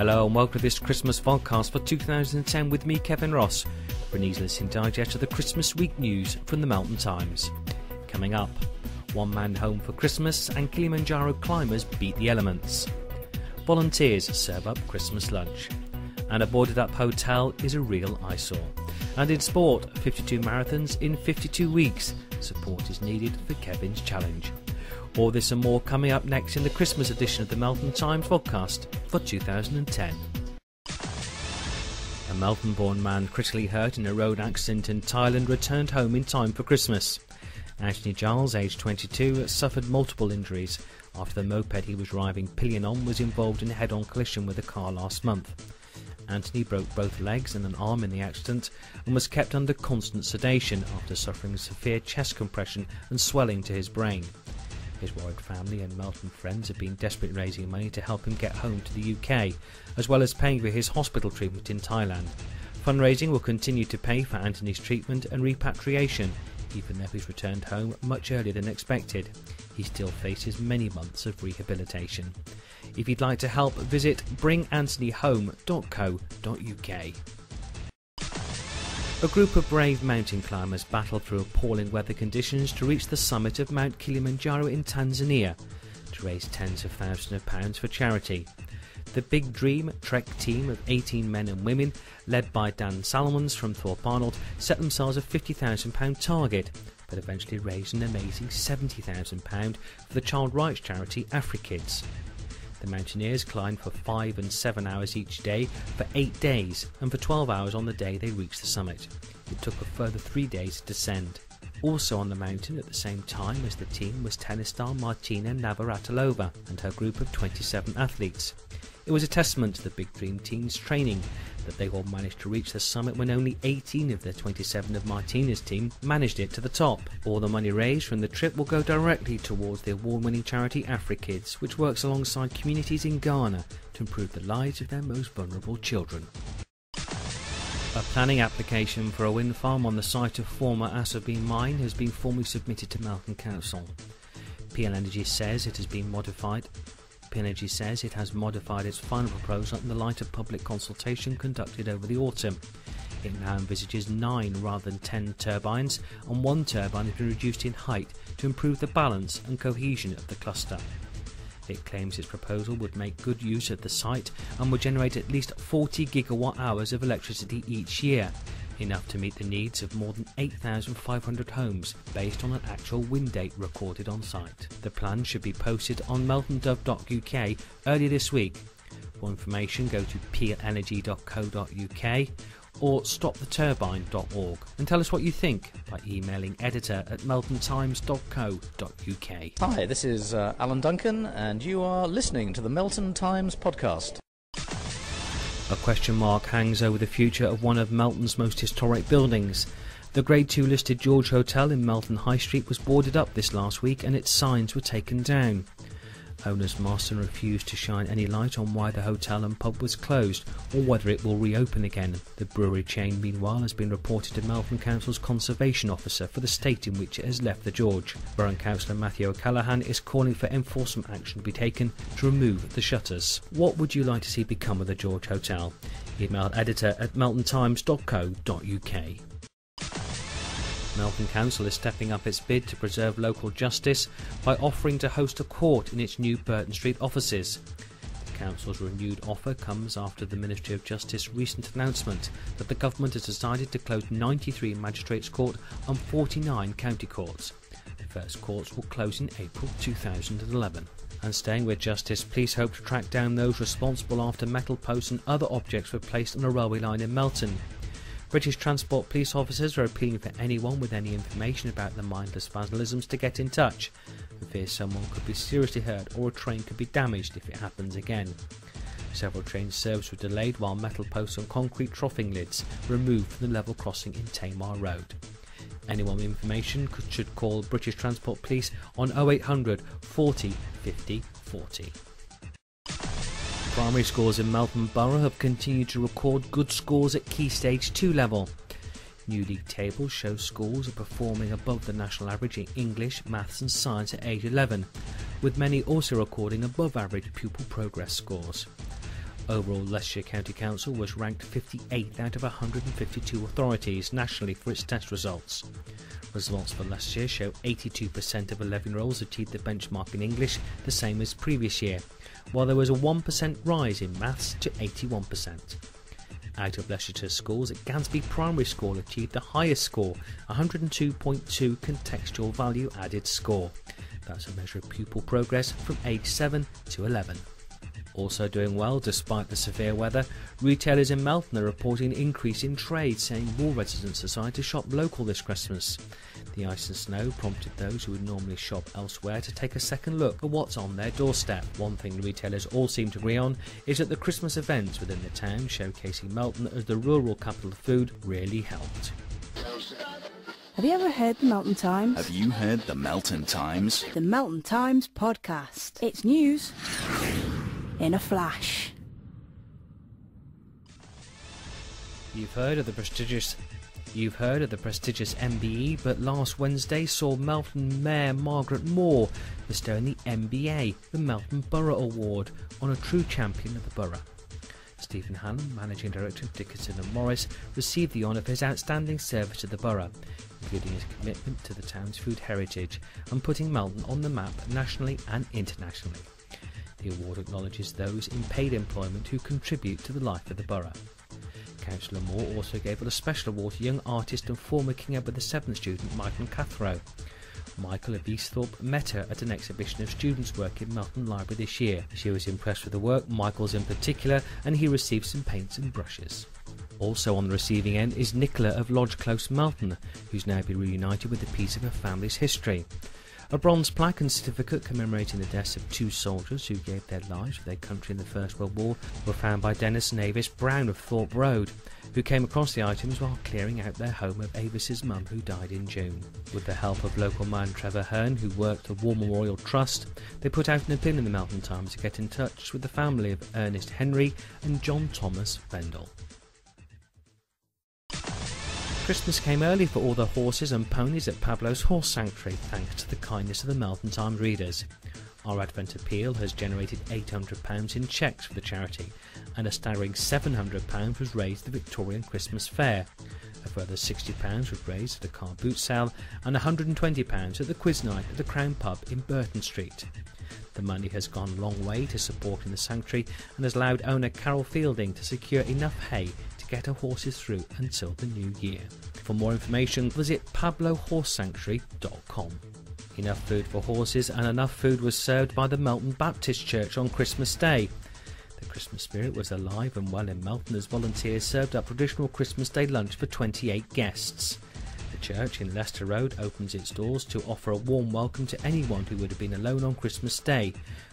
Hello and welcome to this Christmas Vodcast for 2010 with me, Kevin Ross, for an easy listening digest of the Christmas week news from the Melton Times. Coming up, one man home for Christmas and Kilimanjaro climbers beat the elements. Volunteers serve up Christmas lunch. And a boarded up hotel is a real eyesore. And in sport, 52 marathons in 52 weeks. Support is needed for Kevin's challenge. All this and more coming up next in the Christmas edition of the Melton Times Vodcast for 2010. A Melton-born man critically hurt in a road accident in Thailand returned home in time for Christmas. Anthony Giles, aged 22, suffered multiple injuries after the moped he was driving pillion on was involved in a head-on collision with a car last month. Anthony broke both legs and an arm in the accident and was kept under constant sedation after suffering severe chest compression and swelling to his brain. His worried family and Melton friends have been desperately raising money to help him get home to the UK, as well as paying for his hospital treatment in Thailand. Fundraising will continue to pay for Anthony's treatment and repatriation, even though he's returned home much earlier than expected. He still faces many months of rehabilitation. If you'd like to help, visit bringanthonyhome.co.uk. A group of brave mountain climbers battled through appalling weather conditions to reach the summit of Mount Kilimanjaro in Tanzania to raise tens of thousands of pounds for charity. The Big Dream Trek team of 18 men and women, led by Dan Salomons from Thorpe Arnold, set themselves a £50,000 target, but eventually raised an amazing £70,000 for the child rights charity AfriKids. The mountaineers climbed for 5 and 7 hours each day for 8 days and for 12 hours on the day they reached the summit. It took a further 3 days to descend. Also on the mountain at the same time as the team was tennis star Martina Navratilova and her group of 27 athletes. It was a testament to the Big Dream team's training that they all managed to reach the summit when only 18 of the 27 of Martina's team managed it to the top. All the money raised from the trip will go directly towards the award-winning charity AfriKids, which works alongside communities in Ghana to improve the lives of their most vulnerable children. A planning application for a wind farm on the site of former Asabine mine has been formally submitted to Melton Council. PL Energy says it has modified its final proposal in the light of public consultation conducted over the autumn. It now envisages 9 rather than 10 turbines, and 1 turbine has been reduced in height to improve the balance and cohesion of the cluster. It claims its proposal would make good use of the site and would generate at least 40 gigawatt hours of electricity each year, enough to meet the needs of more than 8,500 homes based on an actual wind date recorded on site. The plan should be posted on meltondove.uk earlier this week. For information, go to plenergy.co.uk or stoptheturbine.org and tell us what you think by emailing editor@meltontimes.co.uk. Hi, this is Alan Duncan and you are listening to the Melton Times podcast. A question mark hangs over the future of one of Melton's most historic buildings. The Grade 2 listed George Hotel in Melton High Street was boarded up this last week and its signs were taken down. Owners Marston refused to shine any light on why the hotel and pub was closed or whether it will reopen again. The brewery chain meanwhile has been reported to Melton Council's conservation officer for the state in which it has left the George. Borough Councillor Matthew O'Callaghan is calling for enforcement action to be taken to remove the shutters. What would you like to see become of the George Hotel? Email editor@meltontimes.co.uk. Melton Council is stepping up its bid to preserve local justice by offering to host a court in its new Burton Street offices. The Council's renewed offer comes after the Ministry of Justice recent announcement that the government has decided to close 93 magistrates' court and 49 county courts. The first courts will close in April 2011. And staying with justice, police hope to track down those responsible after metal posts and other objects were placed on a railway line in Melton. British Transport police officers are appealing for anyone with any information about the mindless vandalisms to get in touch, for fear someone could be seriously hurt or a train could be damaged if it happens again. Several train services were delayed while metal posts and concrete troughing lids were removed from the level crossing in Tamar Road. Anyone with information should call British Transport Police on 0800 40 50 40. Primary schools in Melton Borough have continued to record good scores at Key Stage 2 level. New league tables show schools are performing above the national average in English, Maths and Science at age 11, with many also recording above average pupil progress scores. Overall, Leicestershire County Council was ranked 58th out of 152 authorities nationally for its test results. Results for Leicestershire show 82% of 11-year-olds achieved the benchmark in English, the same as previous year, while there was a 1% rise in maths to 81%. Out of Leicestershire schools, Gansby Primary School achieved the highest score, 102.2 contextual value added score. That's a measure of pupil progress from age 7 to 11. Also doing well despite the severe weather, retailers in Melton are reporting an increase in trade, saying more residents decided to shop local this Christmas. The ice and snow prompted those who would normally shop elsewhere to take a second look at what's on their doorstep. One thing retailers all seem to agree on is that the Christmas events within the town, showcasing Melton as the rural capital of food, really helped. Have you ever heard the Melton Times? Have you heard the Melton Times? The Melton Times Podcast. It's news in a flash. You've heard of the prestigious MBE, but last Wednesday saw Melton Mayor Margaret Moore bestowing the MBA, the Melton Borough Award, on a true champion of the borough. Stephen Hallam, Managing Director of Dickinson & Morris, received the honour for his outstanding service to the borough, including his commitment to the town's food heritage and putting Melton on the map nationally and internationally. The award acknowledges those in paid employment who contribute to the life of the borough. Councillor Moore also gave a special award to young artist and former King Edward VII student Michael Cathro. Michael of Easthorpe met her at an exhibition of students' work in Melton Library this year. She was impressed with the work, Michael's in particular, and he received some paints and brushes. Also on the receiving end is Nicola of Lodge Close, Melton, who's now been reunited with a piece of her family's history. A bronze plaque and certificate commemorating the deaths of two soldiers who gave their lives for their country in the First World War were found by Dennis and Avis Brown of Thorpe Road, who came across the items while clearing out their home of Avis's mum, who died in June. With the help of local man Trevor Hearn, who worked the War Memorial Trust, they put out an appeal in the Melton Times to get in touch with the family of Ernest Henry and John Thomas Vendel. Christmas came early for all the horses and ponies at Pablo's Horse Sanctuary, thanks to the kindness of the Melton Times readers. Our Advent appeal has generated £800 in cheques for the charity, and a staggering £700 was raised at the Victorian Christmas Fair. A further £60 was raised at a car boot sale, and £120 at the quiz night at the Crown Pub in Burton Street. The money has gone a long way to supporting the sanctuary and has allowed owner Carol Fielding to secure enough hay to get her horses through until the new year. For more information, visit pablohorsesanctuary.com. Enough food for horses and enough food was served by the Melton Baptist Church on Christmas Day. The Christmas spirit was alive and well in Melton as volunteers served up traditional Christmas Day lunch for 28 guests. The church in Leicester Road opens its doors to offer a warm welcome to anyone who would have been alone on Christmas Day,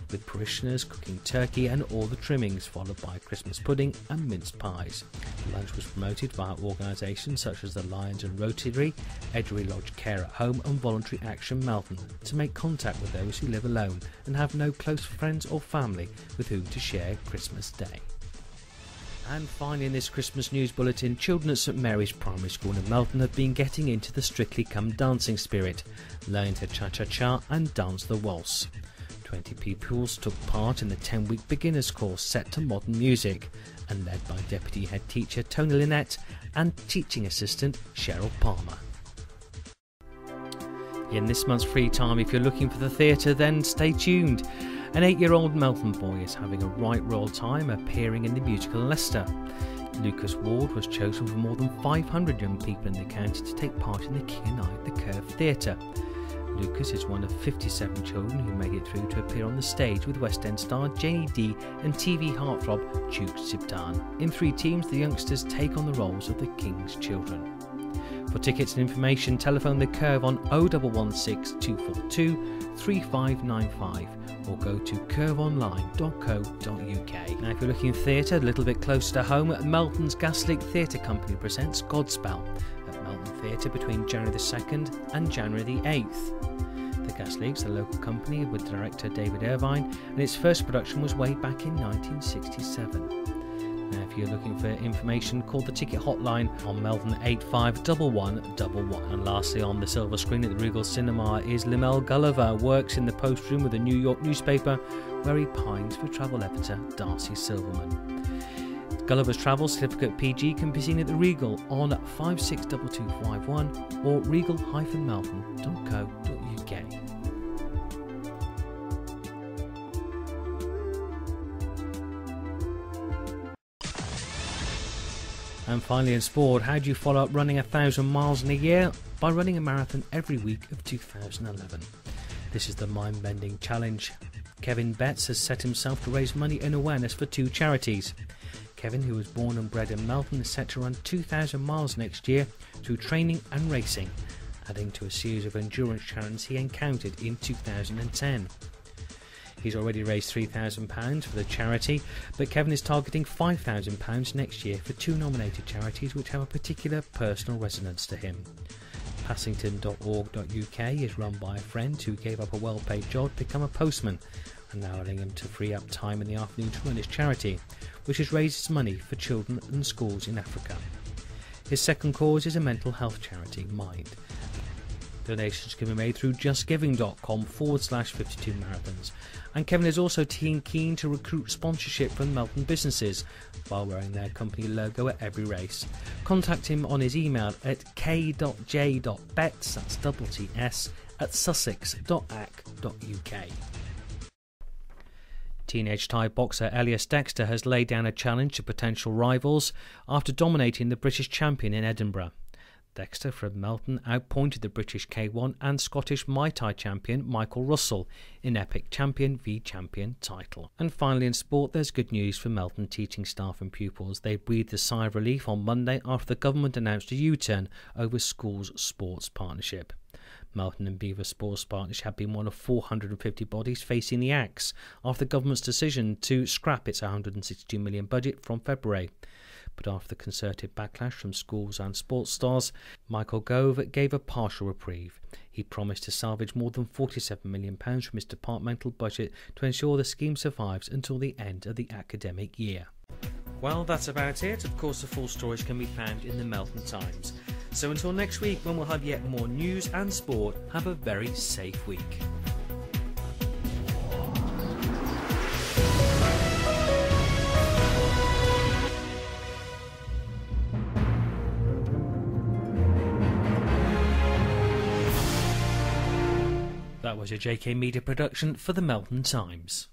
with parishioners cooking turkey and all the trimmings, followed by Christmas pudding and mince pies. The lunch was promoted via organisations such as the Lions and Rotary, Edgery Lodge Care at Home and Voluntary Action Melton, to make contact with those who live alone and have no close friends or family with whom to share Christmas Day. And finally, in this Christmas news bulletin, children at St Mary's Primary School in Melton have been getting into the Strictly Come Dancing spirit, learning to cha-cha-cha and dance the waltz. 20 pupils took part in the 10-week beginners course set to modern music and led by Deputy Head Teacher Tony Lynette and Teaching Assistant Cheryl Palmer. In this month's free time, if you're looking for the theatre, then stay tuned. An 8-year-old Melton boy is having a right royal time appearing in the musical Leicester. Lucas Ward was chosen from more than 500 young people in the county to take part in the King and I, the Curve Theatre. Lucas is one of 57 children who made it through to appear on the stage with West End star Janie D and TV heartthrob Duke Sibdan. In 3 teams, the youngsters take on the roles of the King's children. For tickets and information, telephone the Curve on 0116 242 3595 or go to curveonline.co.uk. Now, if you're looking theatre a little bit closer to home, Melton's Gaslick Theatre Company presents Godspell at Melton Theatre between January the 2nd and January the 8th. The Gaslicks, a local company with director David Irvine, and its first production was way back in 1967. Now, if you're looking for information, call the ticket hotline on Melton 851111. And lastly, on the silver screen at the Regal Cinema is Limel Gulliver, works in the post room of the New York newspaper, where he pines for travel editor Darcy Silverman. Gulliver's Travel Certificate PG can be seen at the Regal on 562251 or regal-melton.co.uk. And finally in sport, how do you follow up running 1,000 miles in a year? By running a marathon every week of 2011. This is the mind-bending challenge. Kevin Betts has set himself to raise money and awareness for 2 charities. Kevin, who was born and bred in Melton, is set to run 2,000 miles next year through training and racing, adding to a series of endurance challenges he encountered in 2010. He's already raised £3,000 for the charity, but Kevin is targeting £5,000 next year for 2 nominated charities which have a particular personal resonance to him. Passington.org.uk is run by a friend who gave up a well-paid job to become a postman, and now allowing him to free up time in the afternoon to run his charity, which has raised money for children and schools in Africa. His second cause is a mental health charity, Mind. Donations can be made through justgiving.com/52 marathons, and Kevin is also keen to recruit sponsorship from Melton businesses while wearing their company logo at every race. Contact him on his email at k.j.betts, that's double TS, at sussex.ac.uk. Teenage Thai boxer Elias Dexter has laid down a challenge to potential rivals after dominating the British champion in Edinburgh. Dexter from Melton outpointed the British K1 and Scottish Muay Thai champion Michael Russell in epic champion v champion title. And finally in sport, there's good news for Melton teaching staff and pupils. They breathed a sigh of relief on Monday after the government announced a U-turn over schools' sports partnership. Melton and Beaver Sports Partnership had been one of 450 bodies facing the axe after the government's decision to scrap its £162 million budget from February. But after the concerted backlash from schools and sports stars, Michael Gove gave a partial reprieve. He promised to salvage more than £47 million from his departmental budget to ensure the scheme survives until the end of the academic year. Well, that's about it. Of course, the full stories can be found in the Melton Times. So until next week, when we'll have yet more news and sport, have a very safe week. That was a JK Media production for the Melton Times.